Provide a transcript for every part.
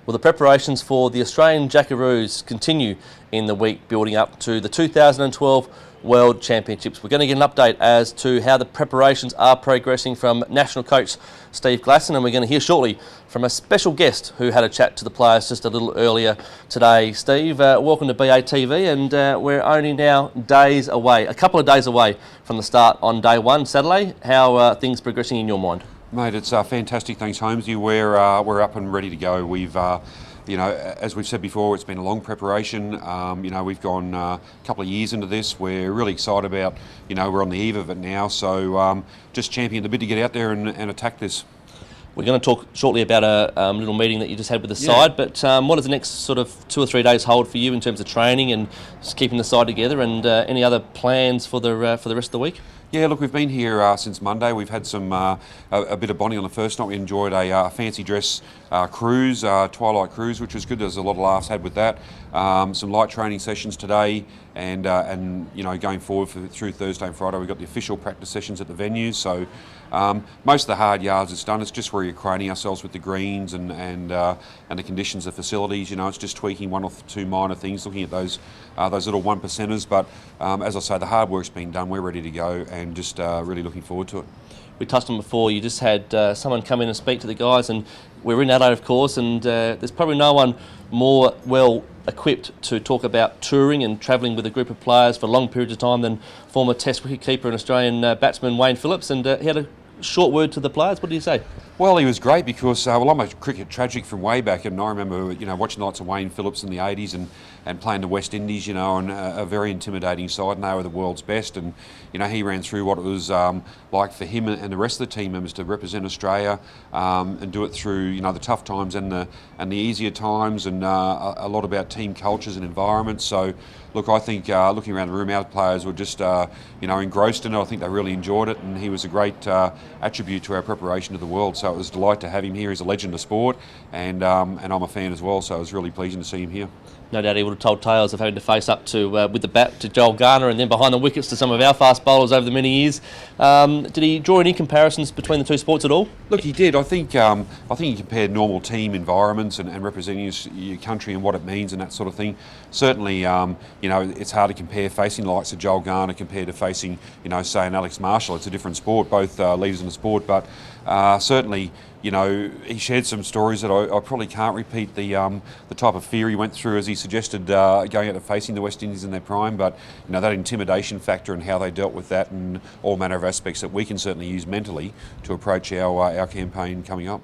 Well, the preparations for the Australian Jackaroos continue in the week building up to the 2012 World Championships. We're going to get an update as to how the preparations are progressing from National Coach Steve Glasson, and we're going to hear shortly from a special guest who had a chat to the players just a little earlier today. Steve, welcome to BATV, and we're only now days away, a couple of days away from the start on day one, Saturday. How are things progressing in your mind? Mate, it's fantastic. Thanks, Holmesy. We're up and ready to go. We've, as we've said before, it's been a long preparation. We've gone a couple of years into this. We're really excited about, we're on the eve of it now. So just championing the bid to get out there and attack this. We're going to talk shortly about a little meeting that you just had with the side, but what does the next sort of 2 or 3 days hold for you in terms of training and just keeping the side together, and any other plans for the rest of the week? Yeah, look, we've been here since Monday. We've had some a bit of bonding on the first night. We enjoyed a fancy dress cruise, twilight cruise, which was good. There's a lot of laughs had with that. Some light training sessions today, and going forward through Thursday and Friday, we've got the official practice sessions at the venues. So most of the hard yards is done. It's just reacquainting ourselves with the greens and the conditions of facilities. It's just tweaking 1 or 2 minor things, looking at those little 1%ers. But as I say, the hard work's been done. We're ready to go, and just really looking forward to it. We touched on before, you just had someone come in and speak to the guys, and we're in Adelaide, of course, and there's probably no one more well equipped to talk about touring and travelling with a group of players for long periods of time than former Test wicket keeper and Australian batsman Wayne Phillips, and he had a short word to the players. What did you say? Well, he was great because, I'm a cricket tragic from way back, and I remember, watching lots of Wayne Phillips in the 80s and playing the West Indies, on a very intimidating side, and they were the world's best. And, he ran through what it was like for him and the rest of the team members to represent Australia and do it through, the tough times and the easier times, and a lot about team cultures and environments. So, look, I think looking around the room, our players were just, engrossed in it. I think they really enjoyed it, and he was a great attribute to our preparation of the World. So it was a delight to have him here. He's a legend of sport, and I'm a fan as well, so it was really pleasing to see him here. No doubt he would have told tales of having to face up to with the bat to Joel Garner, and then behind the wickets to some of our fast bowlers over the many years. Did he draw any comparisons between the two sports at all? Look, he did. I think he compared normal team environments and representing your country and what it means and that sort of thing. Certainly, it's hard to compare facing the likes of Joel Garner compared to facing, say, an Alex Marshall. It's a different sport, both leaders in the sport, but certainly, he shared some stories that I probably can't repeat the type of fear he went through as he suggested going out and facing the West Indies in their prime, but that intimidation factor and how they dealt with that, and all manner of aspects that we can certainly use mentally to approach our campaign coming up.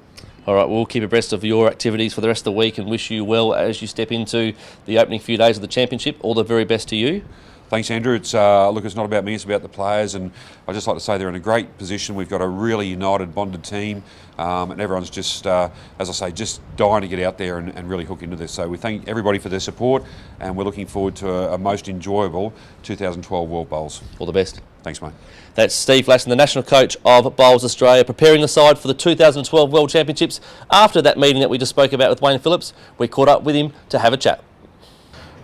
All right, we'll keep abreast of your activities for the rest of the week and wish you well as you step into the opening few days of the Championship. All the very best to you. Thanks, Andrew. It's not about me, it's about the players, and I'd just like to say they're in a great position. We've got a really united, bonded team, and everyone's just, as I say, just dying to get out there and really hook into this. So we thank everybody for their support, and we're looking forward to a most enjoyable 2012 World Bowls. All the best. Thanks, mate. That's Steve Glasson, the National Coach of Bowls Australia, preparing the side for the 2012 World Championships. After that meeting that we just spoke about with Wayne Phillips, we caught up with him to have a chat.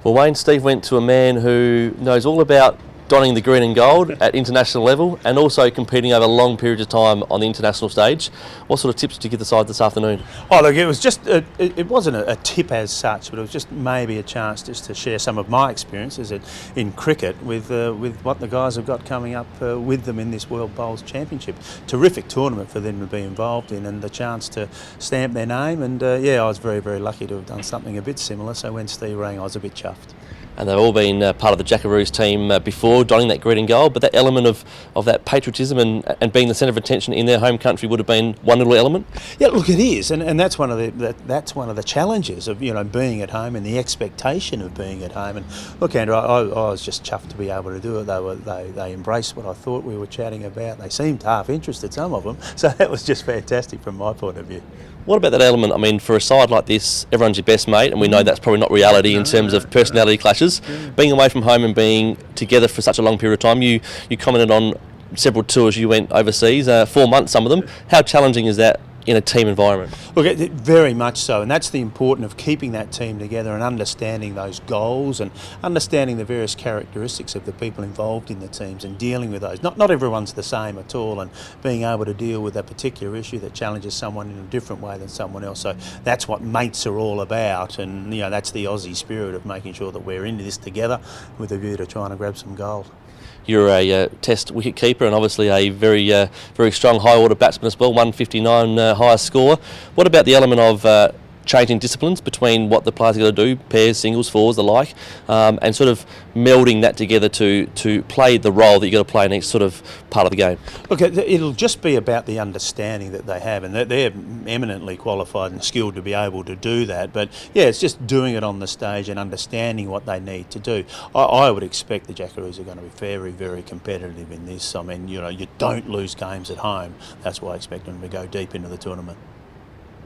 Well, Wayne, Steve went to a man who knows all about donning the green and gold at international level and also competing over long periods of time on the international stage. What sort of tips did you give the side this afternoon? Oh, look, it was just, it wasn't a tip as such, but it was just maybe a chance just to share some of my experiences in cricket with what the guys have got coming up with them in this World Bowls Championship. Terrific tournament for them to be involved in, and the chance to stamp their name. And I was very, very lucky to have done something a bit similar. So when Steve rang, I was a bit chuffed. And they've all been part of the Jackaroos team before, donning that green and gold, but that element of that patriotism and being the centre of attention in their home country would have been one little element? Yeah, look, it is, and that's one of the challenges of being at home and the expectation of being at home. And look, Andrew, I was just chuffed to be able to do it. They embraced what I thought we were chatting about. They seemed half interested, some of them, so that was just fantastic from my point of view. What about that element? I mean, for a side like this, everyone's your best mate, and we know that's probably not reality in terms of personality clashes. Yeah. Being away from home and being together for such a long period of time, you commented on several tours you went overseas, 4 months, some of them. How challenging is that in a team environment. Look, very much so, and that's the importance of keeping that team together and understanding those goals and understanding the various characteristics of the people involved in the teams and dealing with those. Not everyone's the same at all, and being able to deal with a particular issue that challenges someone in a different way than someone else. So that's what mates are all about, and that's the Aussie spirit of making sure that we're into this together with a view to trying to grab some gold. You're a Test wicket keeper and obviously a very strong high order batsman as well, 159 highest score. What about the element of changing disciplines between what the players are going to do, pairs, singles, fours, the like, and sort of melding that together to play the role that you've got to play in each sort of part of the game? Look, it'll just be about the understanding that they have, and they're eminently qualified and skilled to be able to do that. But yeah, it's just doing it on the stage and understanding what they need to do. I would expect the Jackaroos are going to be very, very competitive in this. I mean, you don't lose games at home. That's why I expect them to go deep into the tournament.